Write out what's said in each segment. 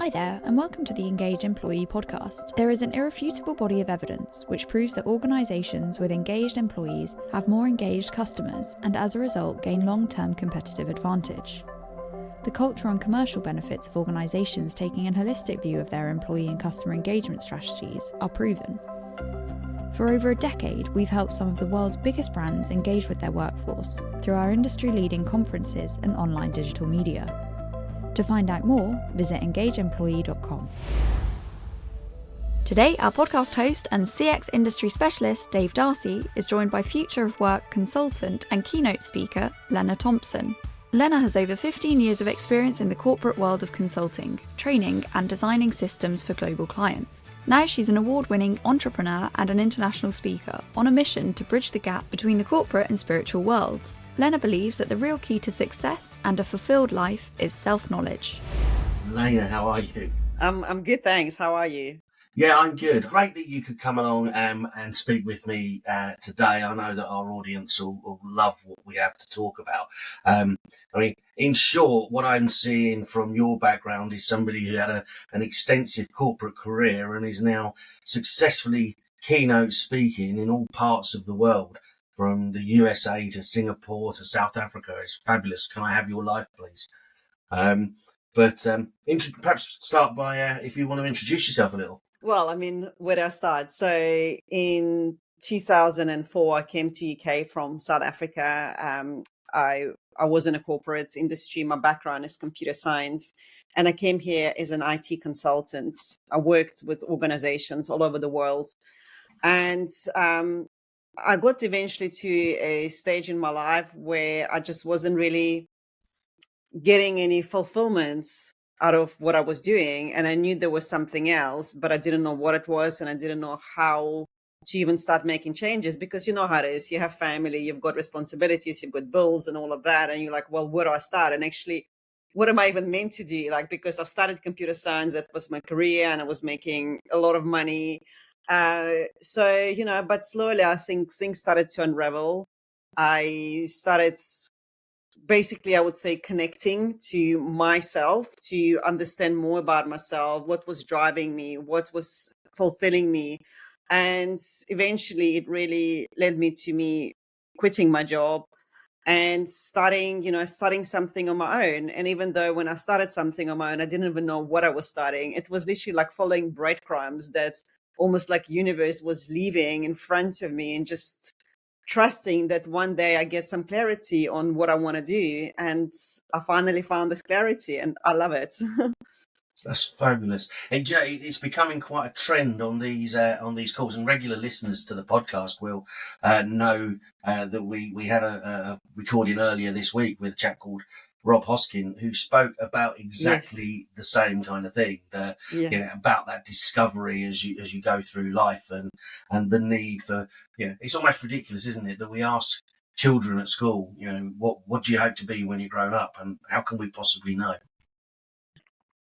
Hi there, and welcome to the Engage Employee podcast. There is an irrefutable body of evidence which proves that organisations with engaged employees have more engaged customers and as a result gain long-term competitive advantage. The cultural and commercial benefits of organisations taking a holistic view of their employee and customer engagement strategies are proven. For over a decade, we've helped some of the world's biggest brands engage with their workforce through our industry-leading conferences and online digital media. To find out more, visit engageemployee.com. Today, our podcast host and CX industry specialist, Dave Darcy, is joined by Future of Work consultant and keynote speaker, Lena Thompson. Lena has over 15 years of experience in the corporate world of consulting, training and designing systems for global clients. Now she's an award-winning entrepreneur and an international speaker on a mission to bridge the gap between the corporate and spiritual worlds. Lena believes that the real key to success and a fulfilled life is self-knowledge. Lena, how are you? I'm good, thanks. How are you? Yeah, I'm good. Great that you could come along and speak with me today. I know that our audience will love what we have to talk about. In short, what I'm seeing from your background is somebody who had an extensive corporate career and is now successfully keynote speaking in all parts of the world, from the USA to Singapore to South Africa. It's fabulous. Can I have your life, please? Perhaps start by, if you want to introduce yourself a little. Well, where do I start? So in 2004, I came to UK from South Africa. I was in a corporate industry. My background is computer science, and I came here as an IT consultant. I worked with organizations all over the world, and I got eventually to a stage in my life where I just wasn't really getting any fulfillment out of what I was doing. And I knew there was something else, but I didn't know what it was. And I didn't know how to even start making changes, because you know how it is. You have family, you've got responsibilities, you've got bills and all of that. And you're like, well, where do I start? And actually, what am I even meant to do? Because I've started computer science, that was my career, and I was making a lot of money. But slowly I think things started to unravel. I started basically, I would say, connecting to myself to understand more about myself, what was driving me, what was fulfilling me. And eventually it really led me to me quitting my job and starting something on my own. And even though when I started something on my own, I didn't even know what I was starting. It was literally like following breadcrumbs, that's almost like universe was leaving in front of me, and just trusting that one day I get some clarity on what I want to do. And I finally found this clarity, and I love it. That's fabulous. And Jay, it's becoming quite a trend on these calls, and regular listeners to the podcast will know that we had a recording earlier this week with a chap called Rob Hoskin, who spoke about exactly the same kind of thing, about that discovery as you go through life, and the need for, it's almost ridiculous, isn't it, that we ask children at school, what do you hope to be when you're grown up, and how can we possibly know?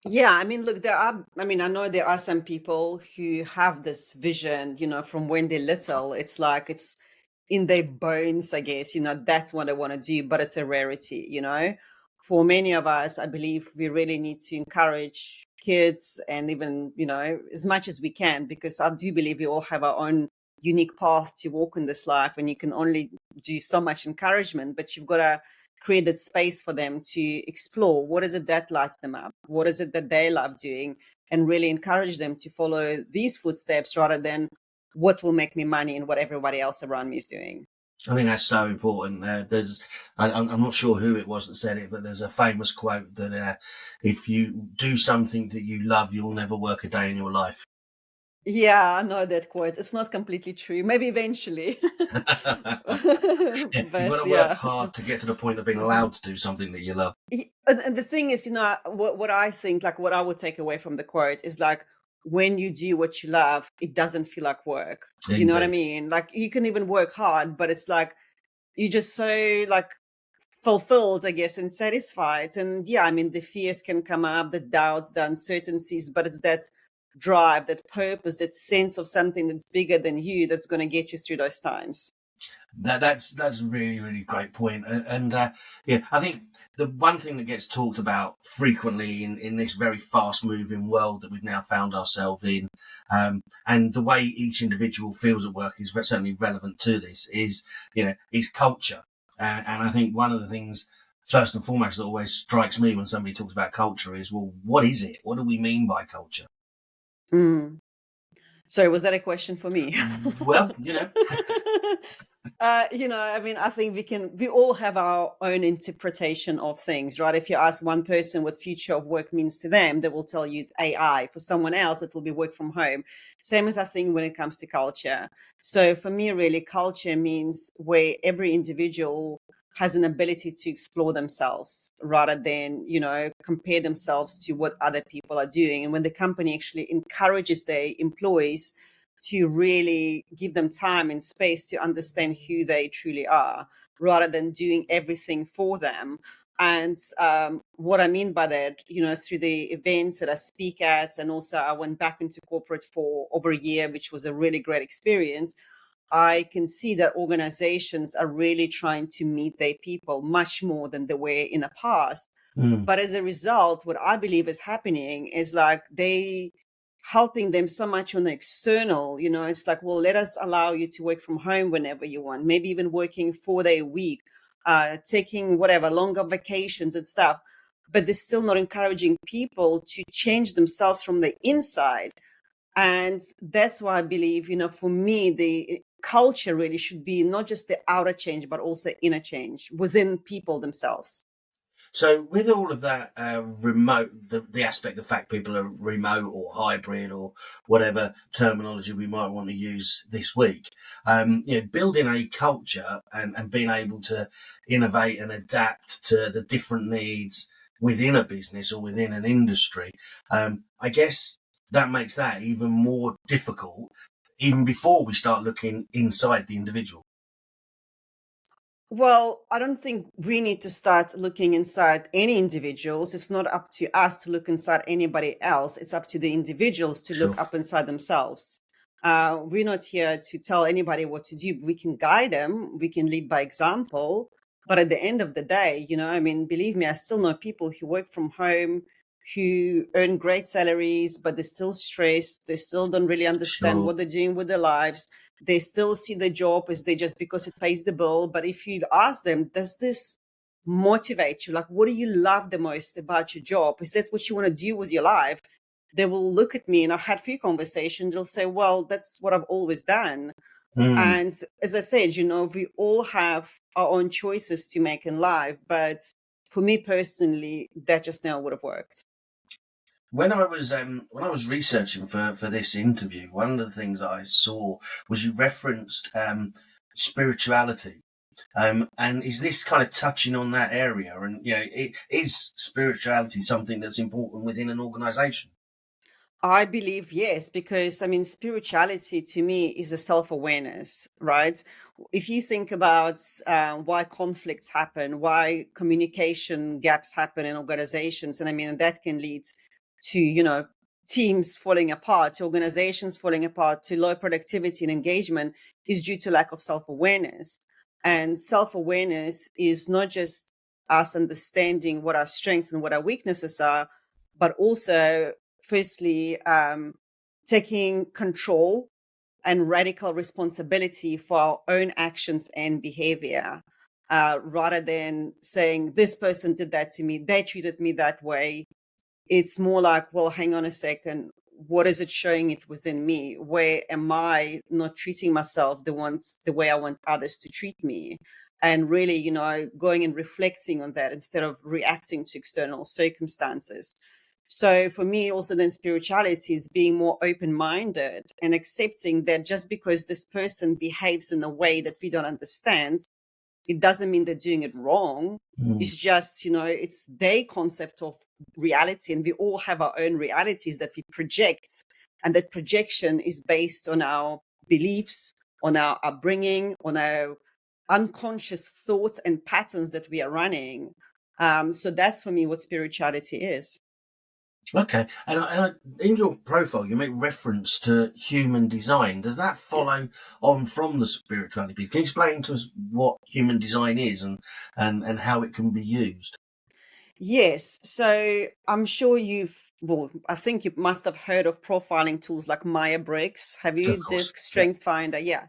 Yeah, look, I know there are some people who have this vision, from when they're little. It's like it's in their bones, I guess, that's what I want to do, but it's a rarity, For many of us, I believe we really need to encourage kids, and even, as much as we can, because I do believe we all have our own unique path to walk in this life, and you can only do so much encouragement, but you've got to create that space for them to explore. What is it that lights them up? What is it that they love doing? And really encourage them to follow these footsteps rather than what will make me money and what everybody else around me is doing. I think that's so important. I'm not sure who it was that said it, but there's a famous quote that if you do something that you love, you'll never work a day in your life. Yeah, I know that quote. It's not completely true. Maybe eventually. You've got to work hard to get to the point of being allowed to do something that you love. And the thing is, what I think, what I would take away from the quote is when you do what you love, it doesn't feel like work. Indeed. You know what I mean? You can even work hard, but it's you're just so fulfilled, I guess, and satisfied. And the fears can come up, the doubts, the uncertainties, but it's that drive, that purpose, that sense of something that's bigger than you that's going to get you through those times. That's a really, really great point. Yeah, I think the one thing that gets talked about frequently in this very fast moving world that we've now found ourselves in, and the way each individual feels at work is certainly relevant to this, is culture. And I think one of the things, first and foremost, that always strikes me when somebody talks about culture is, well, what is it? What do we mean by culture? Mm. Sorry, was that a question for me? Well, I mean, I think we all have our own interpretation of things, right? If you ask one person what future of work means to them, they will tell you it's AI. For someone else, it will be work from home. Same as I think when it comes to culture. So for me, really, culture means where every individual has an ability to explore themselves rather than, compare themselves to what other people are doing. And when the company actually encourages their employees to really give them time and space to understand who they truly are rather than doing everything for them. And what I mean by that, through the events that I speak at, and also I went back into corporate for over a year, which was a really great experience. I can see that organizations are really trying to meet their people much more than they were in the past. But as a result, what I believe is happening is like they helping them so much on the external, it's like, well, let us allow you to work from home whenever you want, maybe even working 4 day a week, taking whatever longer vacations and stuff. But they're still not encouraging people to change themselves from the inside. And that's why I believe, for me, the culture really should be not just the outer change, but also inner change within people themselves. So with all of that remote, the aspect, the fact people are remote or hybrid or whatever terminology we might want to use this week, building a culture and being able to innovate and adapt to the different needs within a business or within an industry, I guess that makes that even more difficult, even before we start looking inside the individual. Well, I don't think we need to start looking inside any individuals. It's not up to us to look inside anybody else. It's up to the individuals to Sure. look up inside themselves. We're not here to tell anybody what to do. We can guide them. We can lead by example. But at the end of the day, I mean, believe me, I still know people who work from home, who earn great salaries, but they're still stressed. They still don't really understand Sure. what they're doing with their lives. They still see the job as they just because it pays the bill. But if you ask them, does this motivate you? Like, what do you love the most about your job? Is that what you want to do with your life? They will look at me, and I've had a few conversations. They'll say, well, that's what I've always done. And as I said, we all have our own choices to make in life. But for me personally, that just now would have worked. When I was researching for this interview, one of the things that I saw was you referenced spirituality, and is this kind of touching on that area? And is spirituality something that's important within an organisation? I believe yes, because I mean, spirituality to me is a self awareness, right? If you think about why conflicts happen, why communication gaps happen in organizations, and I mean, that can lead to, teams falling apart, to organizations falling apart, to low productivity and engagement, is due to lack of self awareness. And self awareness is not just us understanding what our strengths and what our weaknesses are, but also firstly, taking control and radical responsibility for our own actions and behavior, rather than saying, this person did that to me, they treated me that way. It's more like, well, hang on a second. What is it showing it within me? Where am I not treating myself the way I want others to treat me? And really, going and reflecting on that instead of reacting to external circumstances. So for me, also then spirituality is being more open-minded and accepting that just because this person behaves in a way that we don't understand, it doesn't mean they're doing it wrong. It's just, it's their concept of reality, and we all have our own realities that we project. And that projection is based on our beliefs, on our upbringing, on our unconscious thoughts and patterns that we are running. So that's for me what spirituality is. Okay, in your profile, you make reference to human design. Does that follow on from the spirituality piece? Can you explain to us what human design is and how it can be used? Yes. So I'm sure well, I think you must have heard of profiling tools like Myers-Briggs. Have you? Of course. Disc Yeah. Strength Finder. Yeah.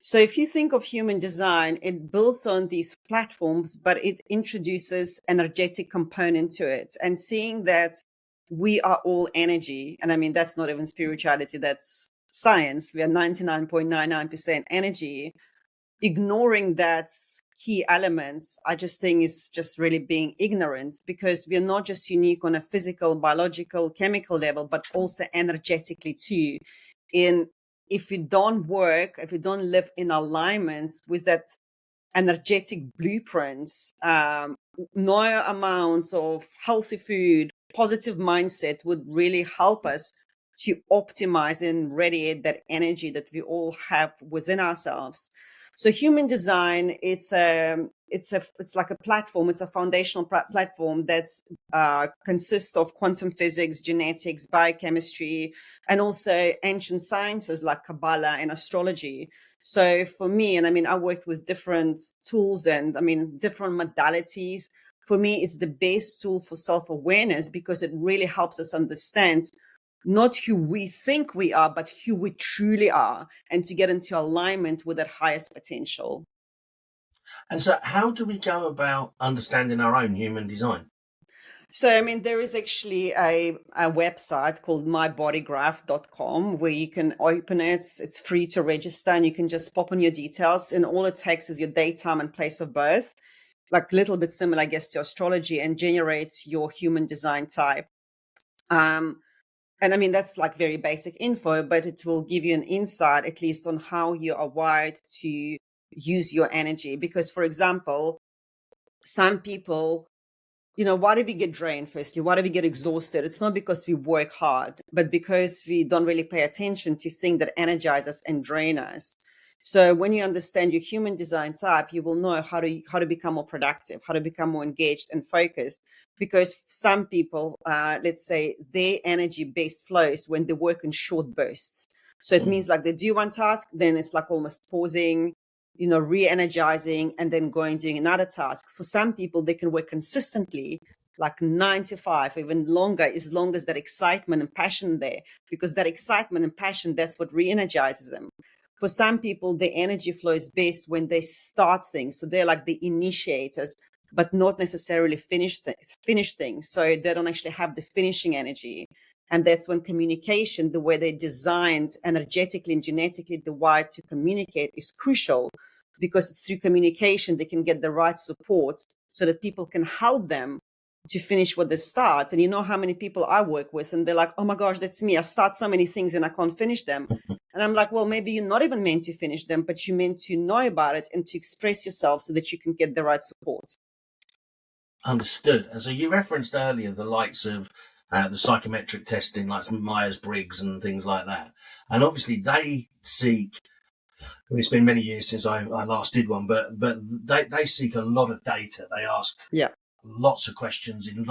So if you think of human design, it builds on these platforms, but it introduces energetic component to it. And seeing that we are all energy, and I mean, that's not even spirituality, that's science. We are 99.99% energy. Ignoring that key elements, I just think is just really being ignorant, because we're not just unique on a physical, biological, chemical level, but also energetically too. In If we don't work, if we don't live in alignments with that energetic blueprints, no amount of healthy food, positive mindset would really help us to optimize and radiate that energy that we all have within ourselves. So human design, it's like a platform. It's a foundational platform that's consists of quantum physics, genetics, biochemistry, and also ancient sciences like Kabbalah and astrology. So for me, and I mean, I worked with different tools and I mean, different modalities. For me, it's the best tool for self-awareness, because it really helps us understand not who we think we are, but who we truly are, and to get into alignment with that highest potential. And so, how do we go about understanding our own human design? So, I mean, there is actually a website called mybodygraph.com where you can open it. It's free to register, and you can just pop in your details. And all it takes is your date, time, and place of birth, like a little bit similar, I guess, to astrology, and generates your human design type. And I mean, that's like very basic info, but it will give you an insight, at least on how you are wired to use your energy. Because, for example, some people, why do we get drained firstly? Why do we get exhausted? It's not because we work hard, but because we don't really pay attention to things that energize us and drain us. So when you understand your human design type, you will know how to become more productive, how to become more engaged and focused. Because some people, let's say, their energy based flows when they work in short bursts. So it means like they do one task, then it's like almost pausing, re-energizing, and then going doing another task. For some people, they can work consistently like 9 to 5, even longer, as long as that excitement and passion there, because that excitement and passion, that's what re-energizes them. For some people, the energy flows best when they start things. So they're like the initiators, but not necessarily finish things. So they don't actually have the finishing energy. And that's when communication, the way they're designed energetically and genetically, the wire to communicate is crucial, because it's through communication they can get the right support so that people can help them to finish what they start. And you know how many people I work with, and they're like, oh my gosh, that's me. I start so many things and I can't finish them. And I'm like, well, maybe you're not even meant to finish them, but you're meant to know about it and to express yourself so that you can get the right support. Understood. And so you referenced earlier the likes of the psychometric testing, like Myers-Briggs and things like that. And obviously they seek, it's been many years since I last did one, but they seek a lot of data. They ask lots of questions in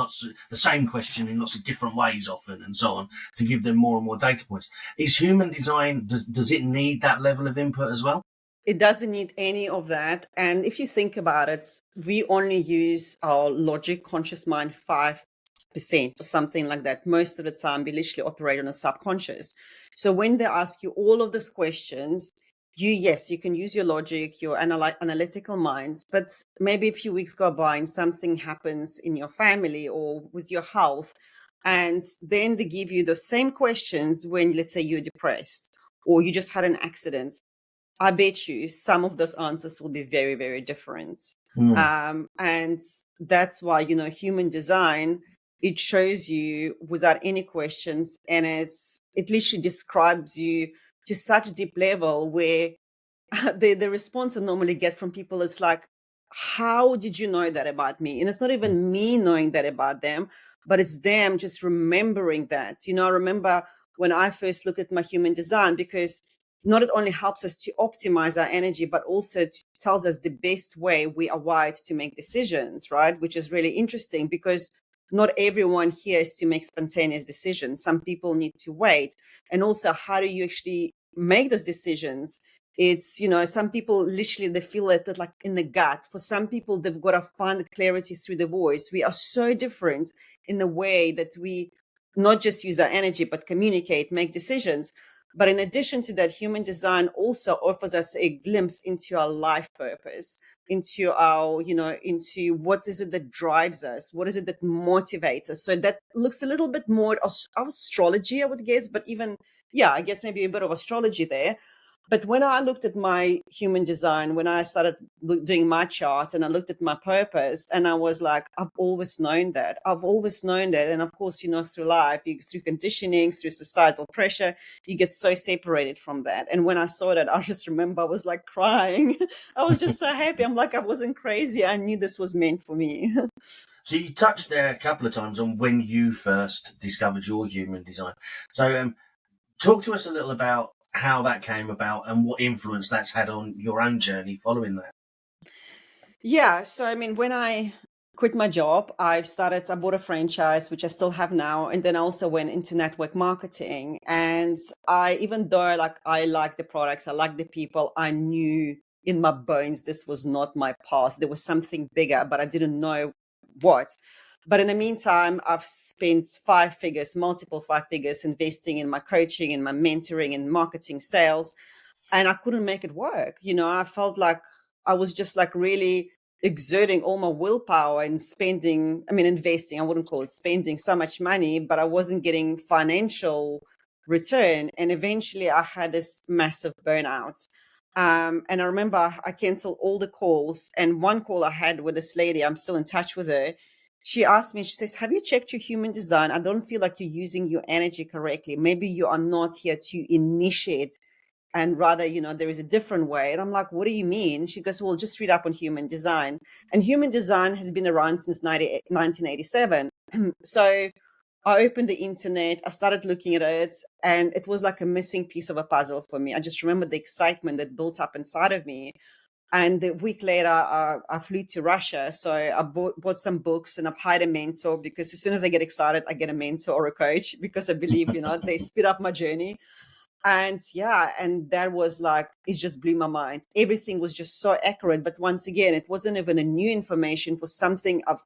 the same question in lots of different ways often, and so on, to give them more and more data points. Is human design, does it need that level of input as well? It doesn't need any of that. And if you think about it, we only use our logic, conscious mind 5% or something like that. Most of the time, we literally operate on a subconscious. So when they ask you all of these questions, you can use your logic, your analytical minds, but maybe a few weeks go by and something happens in your family or with your health. And then they give you the same questions when, let's say, you're depressed or you just had an accident. I bet you some of those answers will be very, very different. And that's why, human design, it shows you without any questions, and it literally describes you to such a deep level where the response I normally get from people is like, how did you know that about me? And it's not even me knowing that about them, but it's them just remembering that. I remember when I first looked at my human design, because not it only helps us to optimize our energy, but also tells us the best way we are wired to make decisions, right? Which is really interesting, because not everyone here is to make spontaneous decisions. Some people need to wait. And also, how do you actually make those decisions? It's, some people literally, they feel it like in the gut. For some people, they've got to find the clarity through the voice. We are so different in the way that we not just use our energy, but communicate, make decisions. But in addition to that, human design also offers us a glimpse into our life purpose, into our, into what is it that drives us? What is it that motivates us? So that looks a little bit more of astrology, I would guess, but even, I guess maybe a bit of astrology there. But when I looked at my human design, when I started doing my chart and I looked at my purpose, and I was like, I've always known that. I've always known that. And of course, through life, through conditioning, through societal pressure, you get so separated from that. And when I saw that, I just remember I was like crying. I was just so happy. I'm like, I wasn't crazy. I knew this was meant for me. So you touched there a couple of times on when you first discovered your human design. So talk to us a little about how that came about and what influence that's had on your own journey following that. Yeah. So, I mean, when I quit my job, I bought a franchise, which I still have now. And then I also went into network marketing. And even though I like the products, I like the people, I knew in my bones, this was not my path. There was something bigger, but I didn't know what. But in the meantime, I've spent multiple five figures investing in my coaching, in my mentoring, in marketing, sales, and I couldn't make it work. I felt like I was just like really exerting all my willpower and investing. I wouldn't call it spending so much money, but I wasn't getting financial return. And eventually I had this massive burnout. And I remember I canceled all the calls. And one call I had with this lady, I'm still in touch with her. She asked me, she says, have you checked your human design? I don't feel like you're using your energy correctly. Maybe you are not here to initiate, and rather, there is a different way. And I'm like, what do you mean? She goes, well, just read up on human design. And human design has been around since 1987. So I opened the internet, I started looking at it, and it was like a missing piece of a puzzle for me. I just remember the excitement that built up inside of me. And a week later, I flew to Russia. So I bought some books and I've hired a mentor, because as soon as I get excited, I get a mentor or a coach, because I believe, they speed up my journey. And that was like, it just blew my mind. Everything was just so accurate. But once again, it wasn't even a new information for something I've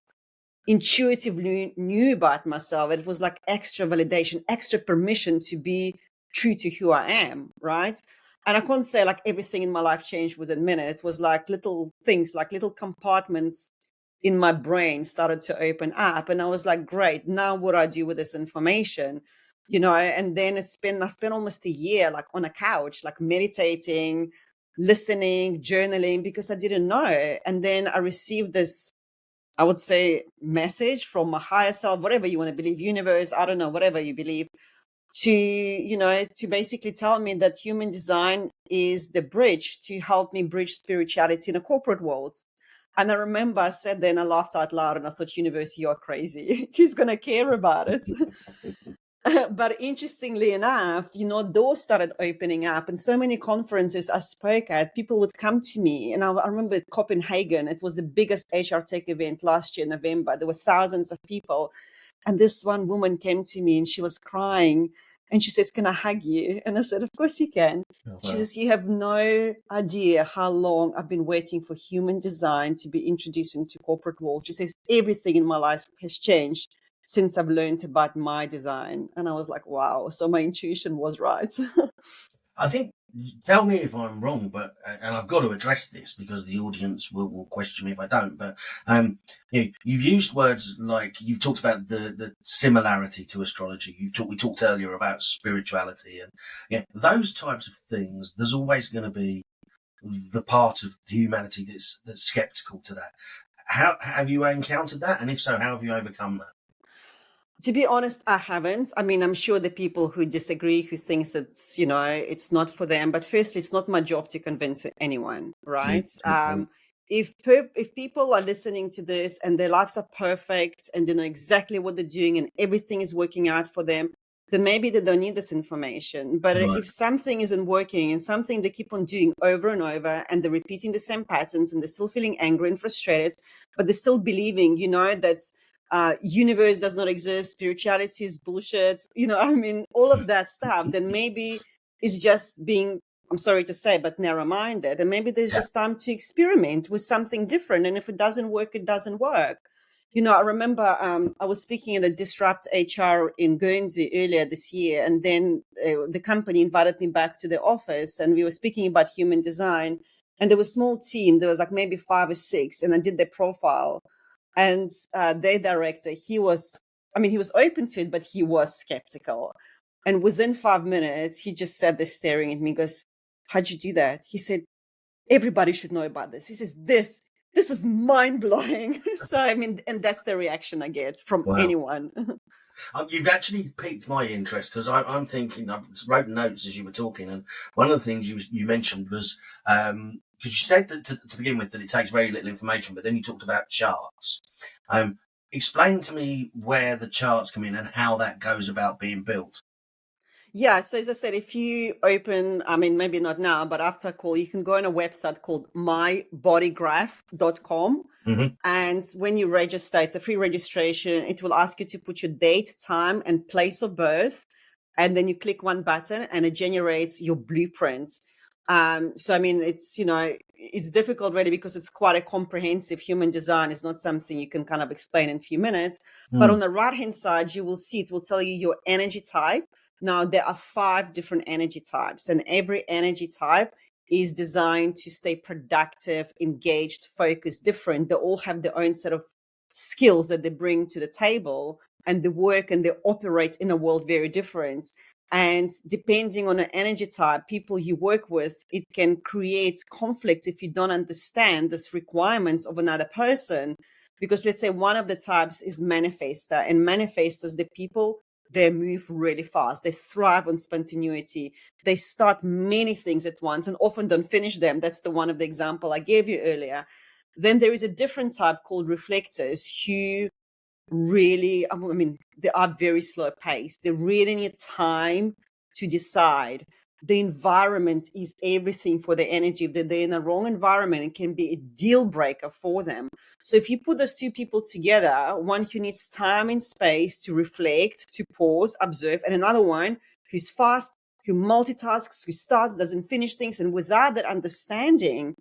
intuitively knew about myself. It was like extra validation, extra permission to be true to who I am, right? And I can't say like everything in my life changed within a minute. It was like little things, like little compartments in my brain started to open up. And I was like, great, now what do I do with this information? And then I spent almost a year like on a couch, like meditating, listening, journaling, because I didn't know. And then I received this, I would say, message from my higher self, whatever you want to believe, universe, I don't know, whatever you believe, to basically tell me that human design is the bridge to help me bridge spirituality in a corporate world. And I remember I said then, I laughed out loud and I thought, universe, you're crazy. Who's going to care about it? But interestingly enough, doors started opening up, and so many conferences I spoke at, people would come to me. And I remember Copenhagen, it was the biggest HR tech event last year in November. There were thousands of people. And this one woman came to me and she was crying. And she says, can I hug you? And I said, of course you can. Oh, wow. She says, you have no idea how long I've been waiting for human design to be introduced into corporate world. She says, everything in my life has changed since I've learned about my design. And I was like, wow. So my intuition was right. I think, tell me if I'm wrong, but, and I've got to address this because the audience will question me if I don't, but, you've used words like, you've talked about the similarity to astrology. We talked earlier about spirituality, and those types of things. There's always going to be the part of humanity that's skeptical to that. How have you encountered that? And if so, how have you overcome that? To be honest, I haven't. I mean, I'm sure the people who disagree, who thinks it's, it's not for them. But firstly, it's not my job to convince anyone, right? If people are listening to this and their lives are perfect and they know exactly what they're doing and everything is working out for them, then maybe they don't need this information. But right. If something isn't working and something they keep on doing over and over and they're repeating the same patterns and they're still feeling angry and frustrated, but they're still believing, that universe does not exist, spirituality is bullshit, all of that stuff, then maybe it's just being, I'm sorry to say, but narrow-minded. And maybe there's just time to experiment with something different. And if it doesn't work, it doesn't work. I remember I was speaking at a Disrupt HR in Guernsey earlier this year, and then the company invited me back to the office, and we were speaking about human design. And there was a small team. There was like maybe 5 or 6, and I did their profile. And their director, he was open to it, but he was skeptical. And within 5 minutes, he just sat there staring at me, goes, "How'd you do that?" He said, "Everybody should know about this." He says, this is mind-blowing. So, and that's the reaction I get from anyone. You've actually piqued my interest, because I'm thinking, I wrote notes as you were talking, and one of the things you mentioned was, because you said that to begin with that it takes very little information, but then you talked about charts. Explain to me where the charts come in and how that goes about being built. Yeah, so as I said, if you open, maybe not now, but after a call, you can go on a website called mybodygraph.com. Mm-hmm. And when you register, it's a free registration. It will ask you to put your date, time, and place of birth. And then you click one button and it generates your blueprints. It's difficult really because it's quite a comprehensive. Human design is not something you can kind of explain in a few minutes. But on the right-hand side, you will see, it will tell you your energy type. Now, there are 5 different energy types, and every energy type is designed to stay productive, engaged, focused, different. They all have their own set of skills that they bring to the table, and they work and they operate in a world very different. And depending on the energy type, people you work with, it can create conflict if you don't understand the requirements of another person. Because let's say one of the types is manifester, and manifestors, the people, they move really fast. They thrive on spontaneity. They start many things at once and often don't finish them. That's the one of the example I gave you earlier. Then there is a different type called reflectors who really, they are very slow paced. They really need time to decide. The environment is everything for the energy. If they're in the wrong environment, it can be a deal breaker for them. So if you put those 2 people together, one who needs time and space to reflect, to pause, observe, and another one who's fast, who multitasks, who starts, doesn't finish things. And without that understanding,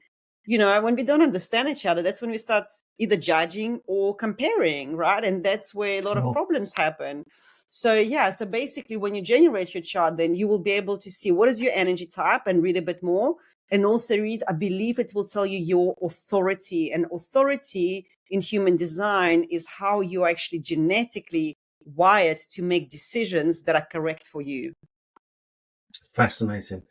when we don't understand each other, that's when we start either judging or comparing, right? And that's where a lot of problems happen. So basically when you generate your chart, then you will be able to see what is your energy type and read a bit more. And also read, I believe it will tell you your authority. And authority in human design is how you're actually genetically wired to make decisions that are correct for you. Fascinating.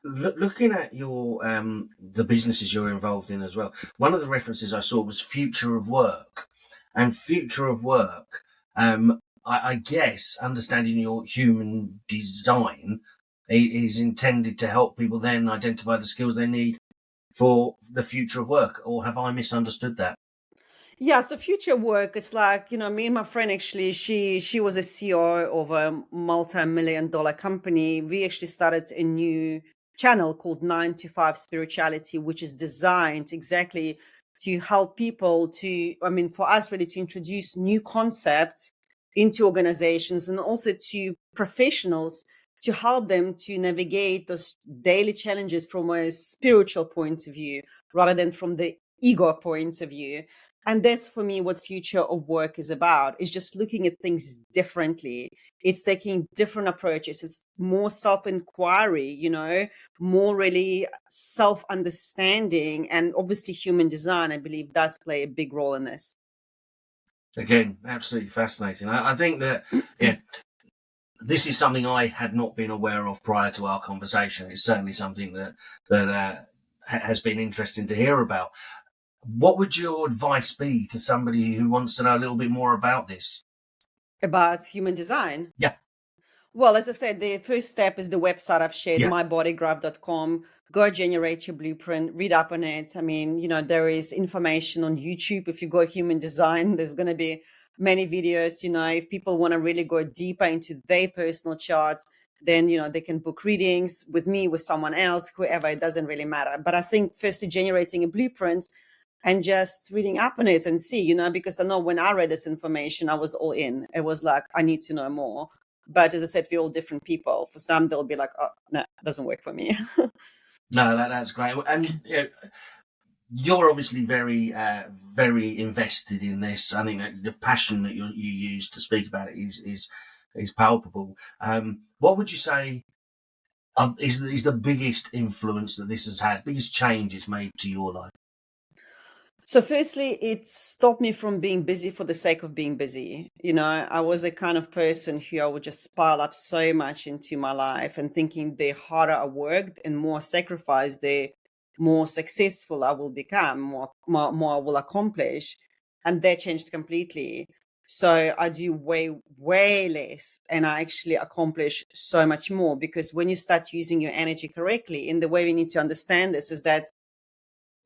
Looking at your the businesses you're involved in as well, one of the references I saw was future of work, and future of work. I guess understanding your human design is intended to help people then identify the skills they need for the future of work, or have I misunderstood that? Yeah, so future work, it's like, me and my friend actually, she was a CEO of a multi-million-dollar company. We actually started a new channel called 9 to 5 Spirituality, which is designed exactly to help people for us really to introduce new concepts into organizations and also to professionals to help them to navigate those daily challenges from a spiritual point of view rather than from the ego point of view. And that's for me what future of work is about. It's just looking at things differently. It's taking different approaches. It's more self-inquiry, more really self-understanding. And obviously human design, I believe, does play a big role in this. Again, absolutely fascinating. I think that this is something I had not been aware of prior to our conversation. It's certainly something that has been interesting to hear about. What would your advice be to somebody who wants to know a little bit more about this? About human design? Yeah. Well, as I said, the first step is the website I've shared, mybodygraph.com. Go generate your blueprint, read up on it. There is information on YouTube. If you go human design, there's going to be many videos. If people want to really go deeper into their personal charts, then, they can book readings with me, with someone else, whoever, it doesn't really matter. But I think firstly, generating a blueprint. and just reading up on it and see, because I know when I read this information, I was all in. It was like, I need to know more. But as I said, we're all different people. For some, they'll be like, oh, no, it doesn't work for me. No, that's great. And you're obviously very invested in this. I think that the passion that you use to speak about it is palpable. What would you say is the biggest influence that this has had, biggest change it's made to your life? So firstly, it stopped me from being busy for the sake of being busy. I was the kind of person who I would just pile up so much into my life and thinking the harder I worked and more sacrifice, the more successful I will become, more I will accomplish. And that changed completely. So I do way, way less and I actually accomplish so much more, because when you start using your energy correctly, and the way we need to understand this is that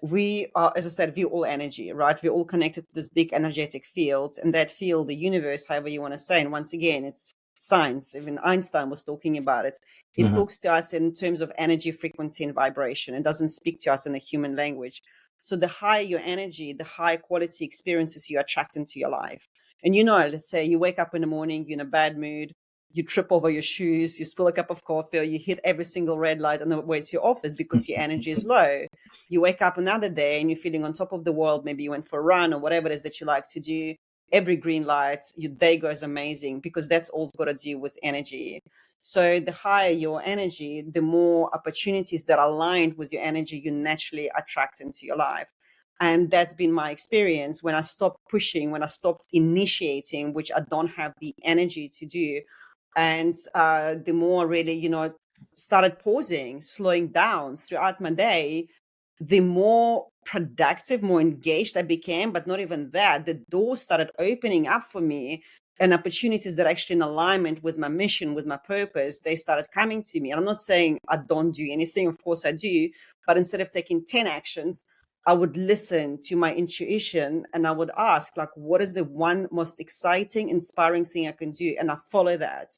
we are, as I said, we're all energy, right? We're all connected to this big energetic field, and that field, the universe, however you want to say. And once again, it's science. Even Einstein was talking about it. It talks to us in terms of energy, frequency, and vibration. It doesn't speak to us in a human language. So the higher your energy, the higher quality experiences you attract into your life. And let's say you wake up in the morning, you're in a bad mood, you trip over your shoes, you spill a cup of coffee, or you hit every single red light on the way to your office because your energy is low. You wake up another day and you're feeling on top of the world. Maybe you went for a run or whatever it is that you like to do. Every green light, your day goes amazing, because that's all got to do with energy. So the higher your energy, the more opportunities that are aligned with your energy you naturally attract into your life. And that's been my experience. When I stopped pushing, when I stopped initiating, which I don't have the energy to do, and the more really, started pausing, slowing down throughout my day, the more productive, more engaged I became. But not even that, the doors started opening up for me, and opportunities that are actually in alignment with my mission, with my purpose, they started coming to me. And I'm not saying I don't do anything. Of course I do. But instead of taking 10 actions, I would listen to my intuition and I would ask, like, what is the one most exciting, inspiring thing I can do? And I follow that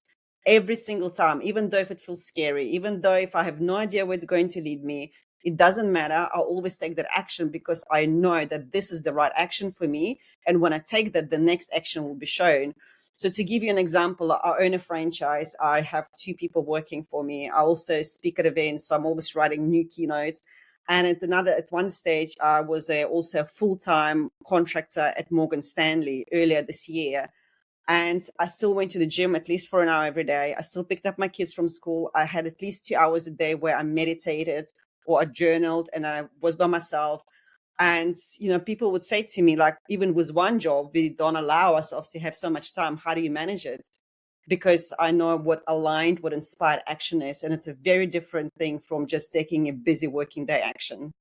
every single time, even though if it feels scary, even though if I have no idea where it's going to lead me, it doesn't matter. I'll always take that action because I know that this is the right action for me. And when I take that, the next action will be shown. So to give you an example, I own a franchise. I have 2 people working for me. I also speak at events. So I'm always writing new keynotes. And at one stage, I was also a full-time contractor at Morgan Stanley earlier this year. And I still went to the gym at least for an hour every day. I still picked up my kids from school. I had at least 2 hours a day where I meditated or I journaled and I was by myself. And, people would say to me, like, even with one job, we don't allow ourselves to have so much time. How do you manage it? Because I know what aligned, what inspired action is. And it's a very different thing from just taking a busy working day action.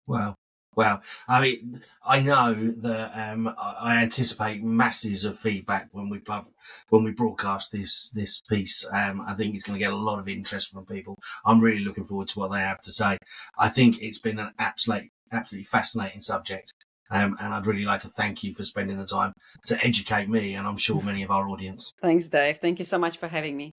Wow. Wow. I mean, I know that I anticipate masses of feedback when we broadcast this piece. I think it's going to get a lot of interest from people. I'm really looking forward to what they have to say. I think it's been an absolutely fascinating subject. And I'd really like to thank you for spending the time to educate me, and I'm sure many of our audience. Thanks, Dave. Thank you so much for having me.